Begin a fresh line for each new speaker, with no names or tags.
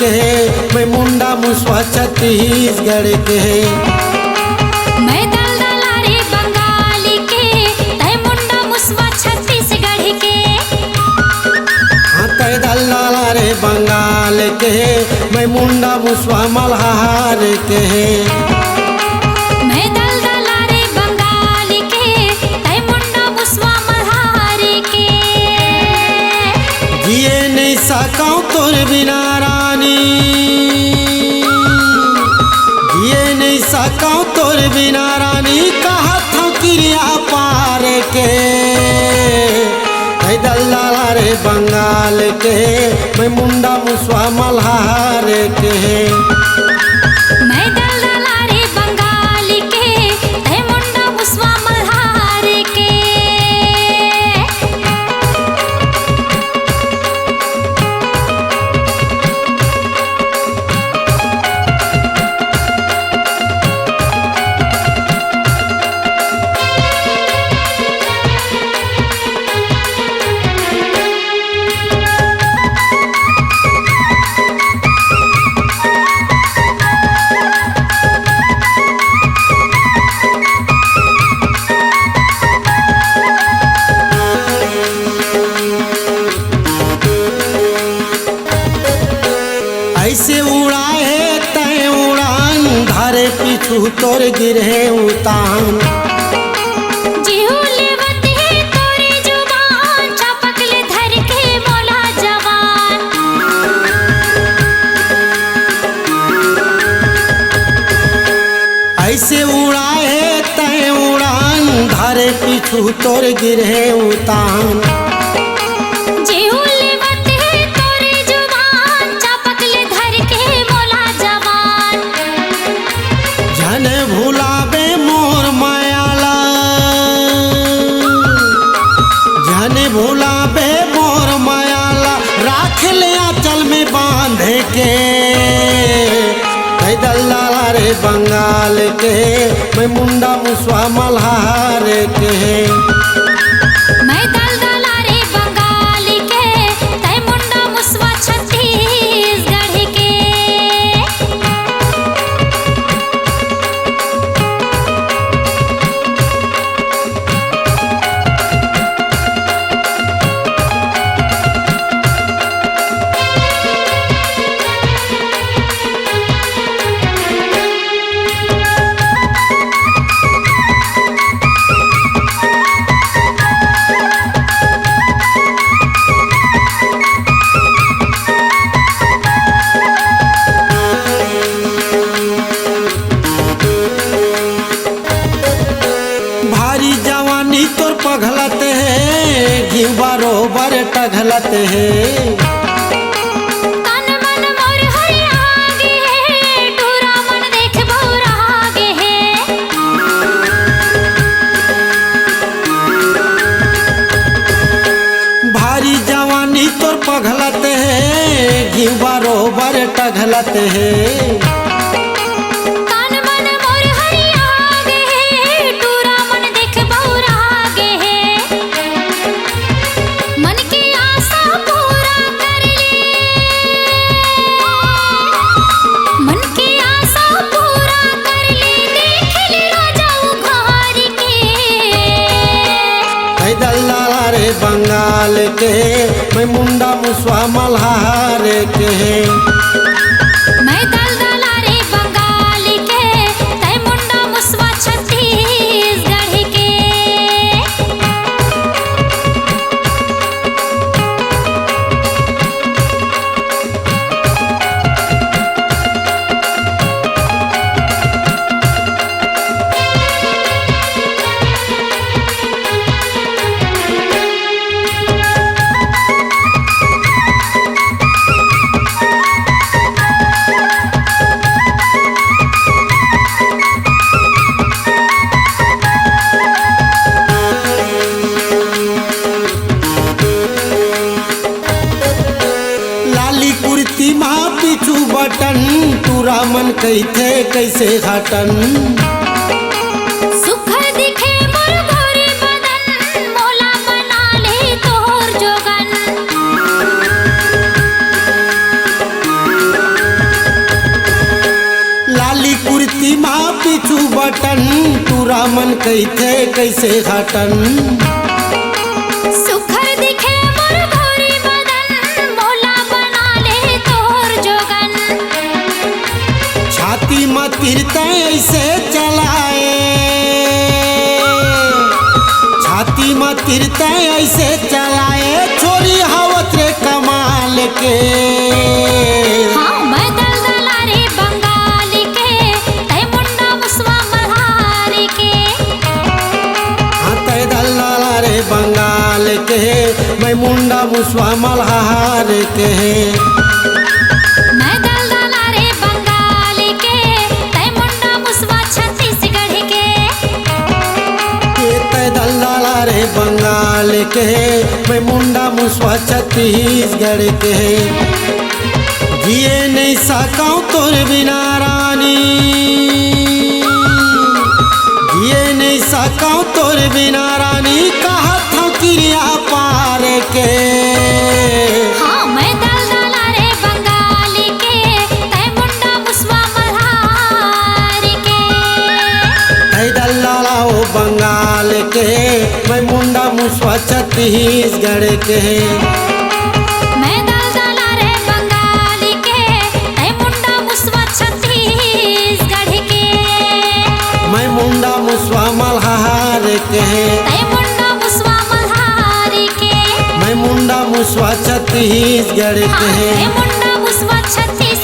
के, मैं मुंडा मुसवा छत्तीसगढ़ के।
मैं दलदला रे बंगाल के, तै मुंडा मुसवा छत्तीसगढ़ के।
हाँ तै दलदला रे बंगाल के, मैं मुंडा मुसवा मल्हार के।
मैं दलदला रे बंगाल के, तै मुंडा मुसवा मल्हार के।
जिए नहीं सकाऊं तोर बिना रानी, जिए नहीं सकाऊं तोर बिना रानी, कहत हूँ क्रिया पार के। मैं दलदला रे बंगाल के, मैं मुंडा मुसवा मल्हार के।
मैं दलदला रे बंगाल के, तै मुंडा मुसवा मल्हार के।
ऐसे उड़ाए तय उड़ान, धारे पीछू तोर गिरे उतान।
जिहू लेवत है तोरे जुबान, चपक ले धर के मोला जवान।
ऐसे उड़ाए तय उड़ान, धारे पीछू तोर गिरे उतान।
जिहू लेवत है तोरे जुबान, चपक ले धर के मोला जवान।
जन भुलाबे मोर मायाला, जन भुलाबे मोर मायाला, राख ले आंचल में बांध के। मैं दलदला रे बंगाल के, मैं मुंडा मुसवा मल्हार के।
मैं दलदला रे बंगाल के, तै मुंडा मुसवा छत्तीसगढ़ के।
भारी जवानी तोर पघलत है, घिउ बरोबर टघलत है।
तन मन मोर हरियागे है, टूरा मन देख बहुरागे है।
भारी जवानी तोर पघलत है, घिउ बरोबर टघलत है।
तन मन मोर हरियागे है, टूरा मन देख बहुरागे है। मन की आशा पूरा कर ले, मन की आशा पूरा कर ले, देख ले राजा उघार के।
मैं दलदला रे बंगाल के, मैं मुंडा मुसवा मल्हार के।
मैं दलदला रे बंगाल के, तै मुंडा मुसवा छत्तीसगढ़ के।
बटन तूरा मन कैथे कैसे हटन।
सुखर दिखे मोर गोरे बदन, मोला बना ले तोर जोगन।
बटन तू रामन कैथे कैसे घटन
सुखर दिखे मोर भोरी बदन मोला बना ले तोर जोगन
छाती में तिरते ऐसे चलाए छाती में तिरते ऐसे चलाए छोरी हवत रे कमाल के
हाँ मैं दलदला रे बंगाल के तै मुंडा मुसवा मल्हार के
हाँ तै दल्लाला रे बंगाल के मैं मुंडा मुसवा मल्हार के
मैं दलदला रे बंगाल के तै मुंडा मुसवा छत्तीसगढ़ के
तै दल्लाला रे बंगाल के मैं मुंडा मुसवा छत्तीसगढ़ के जिए नहीं सकाऊं तोर बिना रानी जिए नहीं सकाऊं तोर बिना रानी कहा था क्रिया पार के
हाँ मैं दलदला रे बंगाल के तै मुंडा मुसवा मल्हार के
तै दल्लाला ओ बंगाल के मैं मुंडा मुसवा छत्तीसगढ़ के
मैं दलदला रे बंगाल के तै मुंडा मुसवा छत्तीसगढ़ के
मैं मुंडा मुसवा मल्हार के
तै मुंडा मुसवा मल्हार के
मैं मुंडा मुसवा छत्तीसगढ़
हाँ
के
तै मुंडा मुसवा छत्तीसगढ़